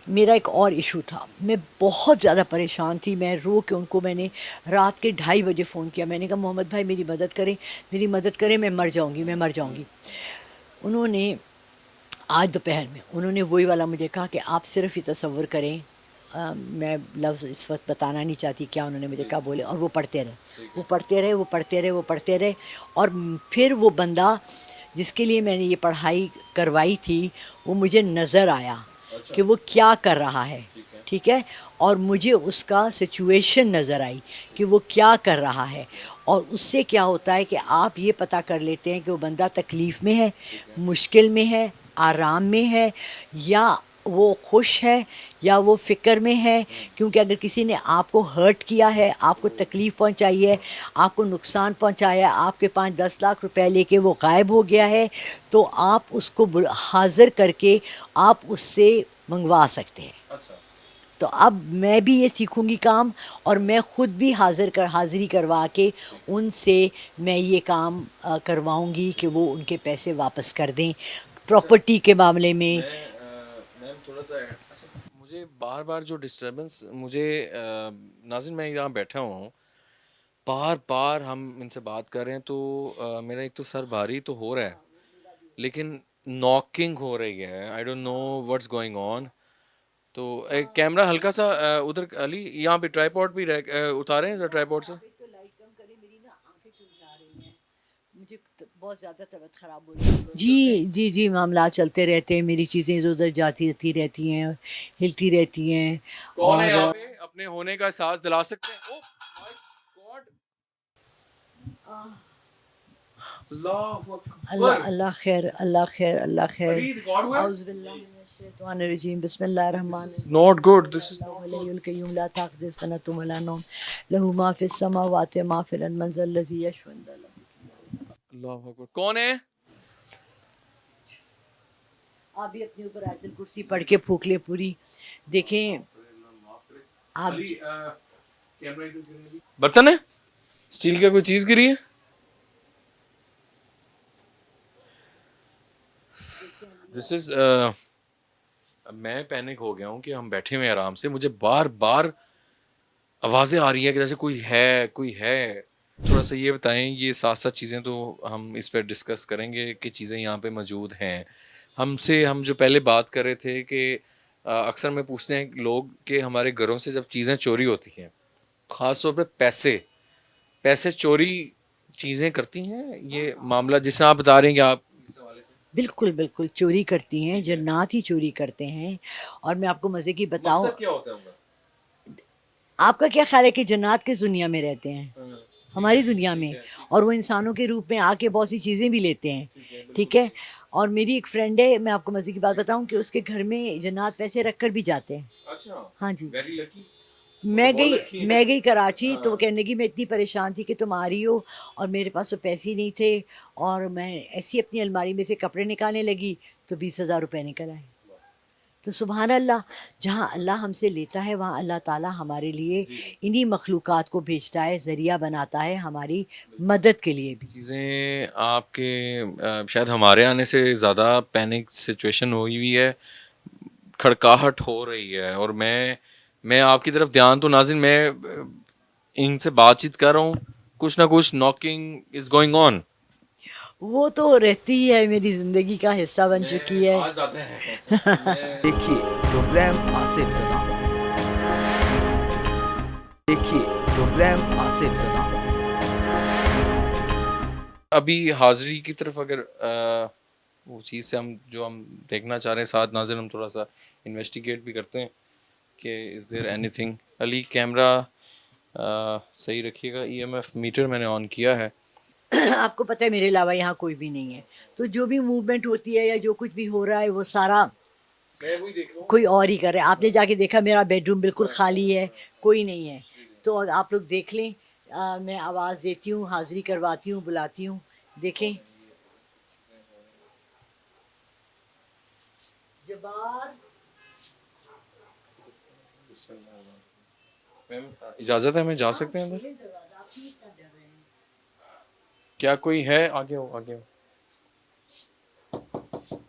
میرا ایک اور ایشو تھا، میں بہت زیادہ پریشان تھی، میں رو کے ان کو میں نے رات کے 2:30 بجے فون کیا، میں نے کہا محمد بھائی میری مدد کریں، میری مدد کریں، میں مر جاؤں گی، میں مر جاؤں گی۔ انہوں نے آج دوپہر میں انہوں نے وہی والا مجھے کہا کہ آپ صرف یہ تصور کریں، میں لفظ اس وقت بتانا نہیں چاہتی کیا انہوں نے مجھے کہا بولے، اور وہ پڑھتے رہے، وہ پڑھتے رہے، وہ پڑھتے رہے، وہ پڑھتے رہے، اور پھر وہ بندہ جس کے لیے میں نے یہ پڑھائی کروائی تھی وہ مجھے نظر آیا کہ وہ کیا کر رہا ہے، ٹھیک ہے، اور مجھے اس کا سچویشن نظر آئی کہ وہ کیا کر رہا ہے، اور اس سے کیا ہوتا ہے کہ آپ یہ پتہ کر لیتے ہیں کہ وہ بندہ تکلیف میں ہے، مشکل میں ہے، آرام میں ہے، یا وہ خوش ہے، یا وہ فکر میں ہے، کیونکہ اگر کسی نے آپ کو ہرٹ کیا ہے، آپ کو تکلیف پہنچائی ہے، آپ کو نقصان پہنچایا ہے، آپ کے 5-10 لاکھ روپے لے کے وہ غائب ہو گیا ہے، تو آپ اس کو حاضر کر کے آپ اس سے منگوا سکتے ہیں۔ تو اب میں بھی یہ سیکھوں گی کام، اور میں خود بھی حاضری کروا کے ان سے میں یہ کام کرواؤں گی کہ وہ ان کے پیسے واپس کر دیں پراپرٹی کے معاملے میں۔ میم تھوڑا سا اچھا، مجھے بار بار جو ڈسٹربنس مجھے ناظرین میں یہاں بیٹھا ہوا ہوں، بار بار ہم ان سے بات کر رہے ہیں تو میرا ایک تو سر بھاری تو ہو رہا ہے، لیکن ناکنگ ہو رہی ہے، I don't know what's going on. تو کیمرہ ہلکا سا ادھر علی یہاں پہ ٹرائی پوڈ بھی اتاریں ٹرائی پوڈ سے۔ مجھے بہت زیادہ طبیعت خراب ہو رہی ہے، جی جی جی، معاملات چلتے رہتے ہیں، میری چیزیں ادھر ادھر جاتی رہتی ہیں، ہلتی رہتی ہیں، کون ہے اور یہاں پہ اپنے ہونے کا احساس دلا سکتے ہیں؟ اوہ مائی گاڈ، اللہ اللہ اکبر، اللہ خیر، اللہ خیر، اللہ خیر۔ علی ریکارڈ ہوا ہے؟ اعوذ باللہ من الشیطان الرجیم، بسم اللہ الرحمن دس از الرحیم۔ ناٹ گڈ، دس از اللہ الحی القیوم لا تأخذہ سنۃ ولا نوم لہ ما فی السماوات و ما فی الارض من ذا الذی یشفع عنده۔ اللہ اکبر، کون ہے؟ آپ بھی اپنے اوپر آیت الکرسی پڑھ کے پھونک لے پوری، دیکھیں آپ۔ برتن ہے اسٹیل کا، کوئی چیز گری ہے؟ دس از میں پینک ہو گیا ہوں کہ ہم بیٹھے ہوئے آرام سے، مجھے بار بار آوازیں آ رہی ہیں کہ جیسے کوئی ہے کوئی ہے۔ تھوڑا سا یہ بتائیں، یہ ساتھ ساتھ چیزیں تو ہم اس پہ ڈسکس کریں گے کہ چیزیں یہاں پہ موجود ہیں ہم جو پہلے بات کر رہے تھے کہ اکثر میں پوچھتے ہیں لوگ کہ ہمارے گھروں سے جب چیزیں چوری ہوتی ہیں، خاص طور پہ پیسے چوری چیزیں کرتی ہیں، یہ معاملہ جس سے آپ بتا رہے ہیں کہ آپ اس حوالے سے بالکل بالکل چوری کرتی ہیں، جنات ہی چوری کرتے ہیں، اور میں آپ کو مزے کی بتاؤں، مقصد کیا ہوتا ہے ان کا؟ آپ کا کیا خیال ہے کہ جنات کس دنیا میں رہتے ہیں؟ ہماری دنیا میں، اور وہ انسانوں کے روپ میں آ کے بہت سی چیزیں بھی لیتے ہیں، ٹھیک ہے، اور میری ایک فرینڈ ہے، میں آپ کو مزے کی بات بتاؤں کہ اس کے گھر میں جنات پیسے رکھ کر بھی جاتے ہیں۔ اچھا، ہاں جی، ویری لکی، میں گئی کراچی تو وہ کہنے لگی میں اتنی پریشان تھی کہ تم آ رہی ہو، اور میرے پاس تو پیسے ہی نہیں تھے، اور میں ایسی اپنی الماری میں سے کپڑے نکالنے لگی تو 20,000 روپے نکل آئے۔ تو سبحان اللہ، جہاں اللہ ہم سے لیتا ہے وہاں اللہ تعالیٰ ہمارے لیے انہی مخلوقات کو بھیجتا ہے، ذریعہ بناتا ہے ہماری مدد کے لیے بھی۔ چیزیں آپ کے شاید ہمارے آنے سے زیادہ پینک سچویشن ہوئی ہوئی ہے، کھڑکاہٹ ہو رہی ہے، اور میں آپ کی طرف دھیان تو ناظرین، میں ان سے بات چیت کر رہا ہوں، کچھ نہ کچھ ناکنگ از گوئنگ آن۔ وہ تو رہتی ہی ہے، میری زندگی کا حصہ بن چکی ہے۔ آج آتے ہیں دیکھیے پروگرام آصف زدہ، دیکھیے پروگرام آصف زدہ۔ ابھی حاضری کی طرف اگر وہ چیز سے ہم دیکھنا چاہ رہے ہیں ساتھ ناظرین، ہم تھوڑا سا انویسٹیگیٹ بھی کرتے ہیں کہ is there anything. Ali camera صحیح رکھیے گا، ای ایم ایف میٹر میں نے آن کیا ہے۔ آپ کو پتہ ہے میرے علاوہ یہاں کوئی بھی نہیں ہے، تو جو بھی موومنٹ ہوتی ہے یا جو کچھ بھی ہو رہا ہے وہ سارا میں وہی دیکھ رہا ہوں، کوئی اور ہی کر رہا ہے۔ آپ نے جا کے دیکھا میرا بیڈ روم بالکل خالی ہے، کوئی نہیں ہے، تو آپ لوگ دیکھ لیں، میں آواز دیتی ہوں، حاضری کرواتی ہوں، بلاتی ہوں، دیکھیں جبار۔ میم اجازت ہے، ہمیں جا سکتے ہیں اندر؟ کیا کوئی ہے؟ آگے ہو آگے ہو،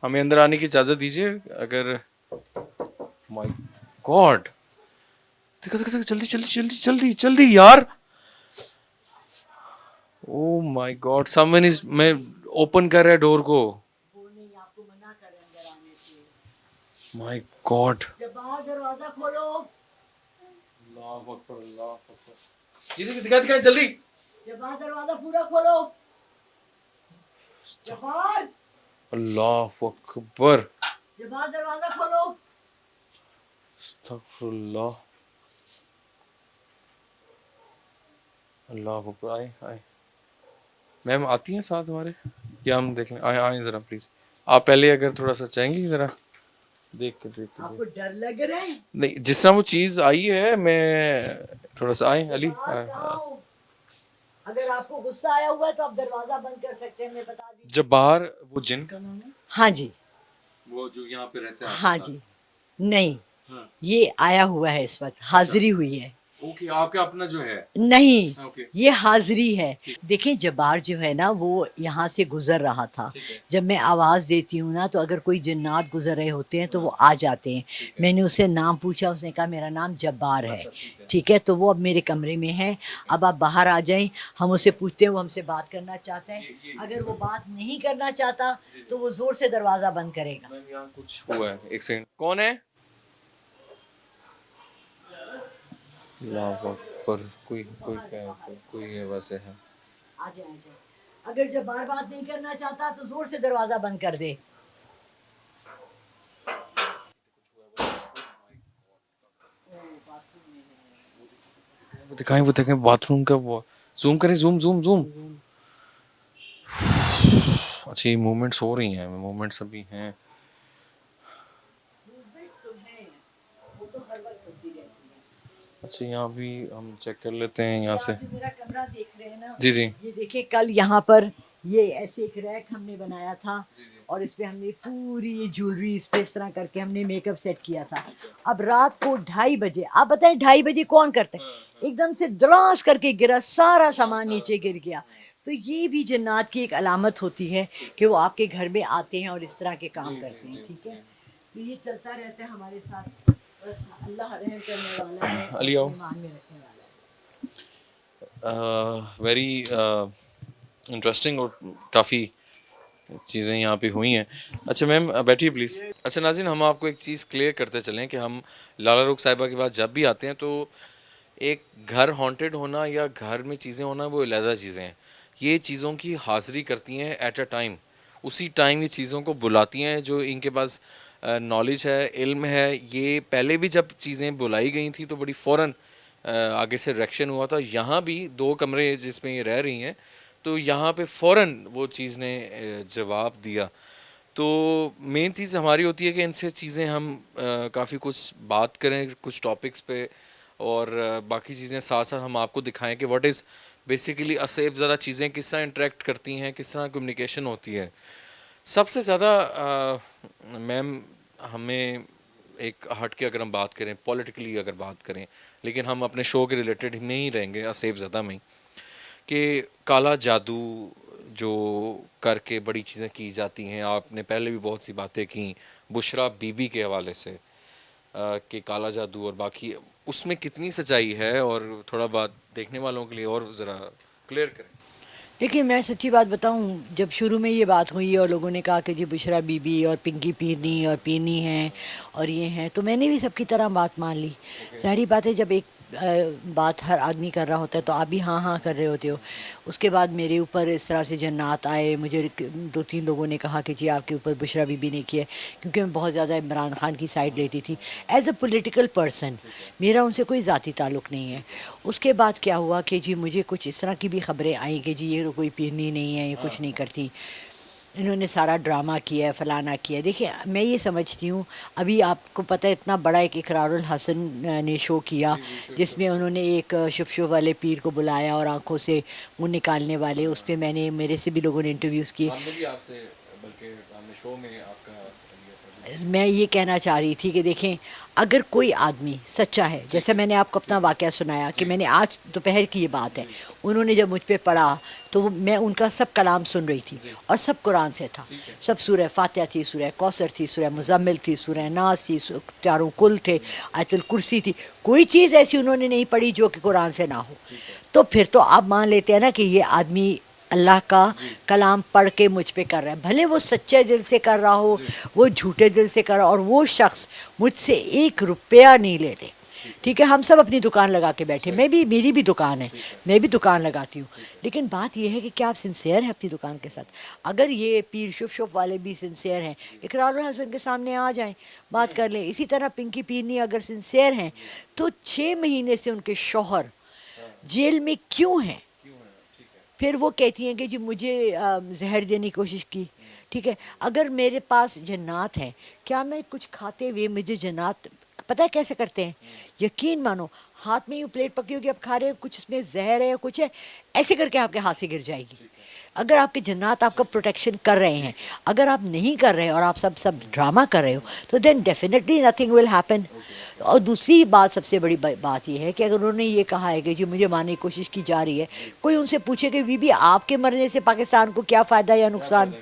ہمیں اندر آنے کی اجازت دیجیے، اگر माय गॉड, देखो देखो देखो, जल्दी जल्दी जल्दी जल्दी जल्दी यार. Oh my God, someone is, मैं ओपन कर रहा है डोर को. आपको मना कर रहे हैं अंदर आने से. My God. जब बाहर दरवाजा खोलो. अल्लाह अकबर, अल्लाह अकबर. ये देखिए, दिखा दिखा जल्दी. जब बाहर दरवाजा पूरा खोलो. जब बाहर. अल्लाह अकबर. जब बाहर दरवाजा खोलो. अस्तगफुरुल्लाह. अल्लाह अकबर. आए आए मैम, आती हैं साथ हमारे, या हम देख लें? आए आए ज़रा प्लीज़. आप पहले अगर थोड़ा सा चाहेंगी ज़रा देख के आपको डर लग रहा है? नहीं, जिस तरह वो चीज़ आई है, मैं थोड़ा सा. आए अली. अगर आपको गुस्सा आया हुआ है तो आप दरवाजा बंद कर सकते हैं, मैं बता दी. जब बाहर वो जिन का नाम है, हाँ जी. वो जो यहाँ पे रहते हैं. हाँ जी. नहीं, हाँ. ये आया हुआ है इस वक्त, हाजिरी हुई है. ओके, आपका अपना जो है. नहीं, ओके. ये हाजिरी है. देखिए, जब्बार जो है ना, वो यहाँ से गुजर रहा था. जब मैं आवाज़ देती हूँ ना, तो अगर कोई जिन्नात गुजर रहे होते हैं तो वो आ जाते हैं. मैंने उससे नाम पूछा, उसने कहा मेरा नाम जब्बार है. ठीक है, तो वो अब मेरे कमरे में है. अब आप बाहर आ जाएं, हम उससे पूछते हैं वो हमसे बात करना चाहता है. अगर वो बात नहीं करना चाहता तो वो ज़ोर से दरवाज़ा बंद करेगा. मैम, यहाँ कुछ हुआ है, एक सेकंड. कौन है? अल्लाह अकबर. कोई कोई कोई है, वैसे है. आ जाए, आ जाए. अगर जब्बार बात नहीं करना चाहता तो ज़ोर से दरवाज़ा बंद कर दे. वो दिखाएं बाथरूम का. वो जूम करें, जूम जूम जूम. अच्छा, ये मूवमेंट्स हो रही हैं, मूवमेंट्स अभी हैं. अच्छा, यहाँ भी हम चेक कर लेते हैं यहाँ से. आप जो मेरा कमरा देख रहे हैं ना, जी जी. ये देखिए, कल यहाँ पर ये ऐसे एक रैक हमने बनाया था और इस पे हमने पूरी ये ज्वेलरी इस पे इस तरह करके हमने मेकअप सेट किया था. अब रात को 2:30 बजे, आप बताएं 2:30 बजे कौन करता है? एकदम से दराज करके गिरा, सारा सामान नीचे गिर गया. तो ये भी जन्नात की एक अलामत होती है कि वो आपके घर में आते हैं और इस तरह के काम करते हैं. ठीक है, तो ये चलता रहता है हमारे साथ. बस अल्लाह रहम करने वाला है, अली आओ. ईमान में रखने वाला है. वेरी इंटरेस्टिंग और काफ़ी चीज़ें यहाँ पे हुई हैं. अच्छा मैम, बैठिए प्लीज़. अच्छा नाज़रीन, हम आपको एक चीज़ क्लियर करते चलें कि हम लाला रुख साहिबा के पास जब भी आते हैं तो एक घर हॉन्टेड होना या घर में चीज़ें होना वो अलग चीज़ें हैं. ये चीज़ों की हाज़िरी करती हैं एट अ टाइम. उसी टाइम ये चीज़ों को बुलाती हैं जो इनके पास नॉलेज है, इल्म है. ये पहले भी जब चीज़ें बुलाई गई थी तो बड़ी फ़ौरन आगे से रिएक्शन हुआ था. यहाँ भी 2 कमरे जिसमें ये रह रही हैं, तो यहाँ पे फ़ौरन वो चीज़ ने जवाब दिया. तो मेन चीज़ हमारी होती है कि इनसे चीज़ें हम काफ़ी कुछ बात करें कुछ टॉपिक्स पे, और बाकी चीज़ें साथ साथ हम आपको दिखाएं कि व्हाट इज़ बेसिकली असेब ज़्यादा चीज़ें किस तरह इंटरेक्ट करती हैं, किस तरह कम्युनिकेशन होती है. सबसे ज़्यादा मैम, हमें एक हट के अगर हम बात करें, पॉलिटिकली अगर बात करें, लेकिन हम अपने शो के रिलेटेड में ही रहेंगे, असेब ज़्यादा में, कि काला जादू जो करके बड़ी चीज़ें की जाती हैं. आपने पहले भी बहुत सी बातें की बुशरा बीबी के हवाले से कि काला जादू और बाकी, उसमें कितनी सच्चाई है, और थोड़ा बात देखने वालों के लिए और ज़रा क्लियर करें. देखिए, मैं सच्ची बात बताऊं, जब शुरू में ये बात हुई और लोगों ने कहा कि जी बुशरा बीबी और पिंकी पीरनी और पीरनी हैं और ये हैं, तो मैंने भी सबकी तरह बात मान ली. ज़ाहिर बात है, जब एक बात हर आदमी कर रहा होता है तो आप भी हाँ हाँ कर रहे होते हो. उसके बाद मेरे ऊपर इस तरह से जन्नात आए. मुझे 2-3 लोगों ने कहा कि जी आपके ऊपर बुशरा बीबी ने किया, क्योंकि मैं बहुत ज़्यादा इमरान खान की साइड लेती थी एज अ पॉलिटिकल पर्सन. मेरा उनसे कोई ज़ाती ताल्लुक़ नहीं है. उसके बाद क्या हुआ कि जी मुझे कुछ इस तरह की भी ख़बरें आई कि जी ये तो कोई पीरनी नहीं है, ये कुछ नहीं करती, इन्होंने सारा ड्रामा किया है, फलाना किया है. देखिए, मैं ये समझती हूँ, अभी आपको पता है इतना बड़ा एक इकरारुल हसन ने शो किया जिसमें उन्होंने एक शुफ वाले पीर को बुलाया और आंखों से मुंह निकालने वाले, उस पर मैंने, मेरे से भी लोगों ने इंटरव्यूज़ किए. मैं ये कहना चाह रही थी कि देखें, अगर कोई आदमी सच्चा है, जैसे मैंने आपको अपना वाक़या सुनाया कि मैंने आज दोपहर की ये बात है, उन्होंने जब मुझ पे पढ़ा तो मैं उनका सब कलाम सुन रही थी और सब कुरान से था। सब सूरह फातिहा थी, सूरह कौसर थी, सूरह मुज़म्मिल थी, सूरह नास थी, चारों कुल थे, आयतुल कुर्सी थी। कोई चीज़ ऐसी उन्होंने नहीं पढ़ी जो कि कुरान से ना हो। तो फिर तो आप मान लेते हैं ना कि ये आदमी अल्लाह का कलाम पढ़ के मुझ पे कर रहा है, भले वो सच्चे दिल से कर रहा हो, वो झूठे दिल से कर रहा हो, और वो शख्स मुझसे 1 रुपया नहीं लेते। ठीक है, हम सब अपनी दुकान लगा के बैठे, मैं भी, मेरी भी दुकान है, मैं भी दुकान लगाती हूँ, लेकिन बात यह है कि क्या आप सिंसियर हैं अपनी दुकान के साथ? अगर ये पीर शुफ वाले भी सिंसियर हैं, इकरारुल हसन के सामने आ जाएं, बात कर लें। इसी तरह पिंकी पीरनी अगर सिंसियर हैं तो 6 महीने से उनके शौहर जेल में क्यों हैं? फिर वो कहती हैं कि जी मुझे जहर देने की कोशिश की। ठीक है, अगर मेरे पास जन्नात है, क्या मैं कुछ खाते हुए मुझे जन्नात, पता है कैसे करते हैं? यकीन मानो, हाथ में यूँ प्लेट पकड़ी होगी, आप खा रहे हो, कुछ इसमें जहर है या कुछ है, ऐसे करके आपके हाथ से गिर जाएगी। अगर आपके जन्नात आपका प्रोटेक्शन कर रहे हैं, अगर आप नहीं कर रहे और आप सब ड्रामा कर रहे हो, तो then definitely nothing will happen. और दूसरी बात, सबसे बड़ी बात यह है कि अगर उन्होंने ये कहा है कि जी मुझे मारने की कोशिश की जा रही है, कोई उनसे पूछे कि बीबी आपके मरने से पाकिस्तान को क्या फ़ायदा या नुकसान?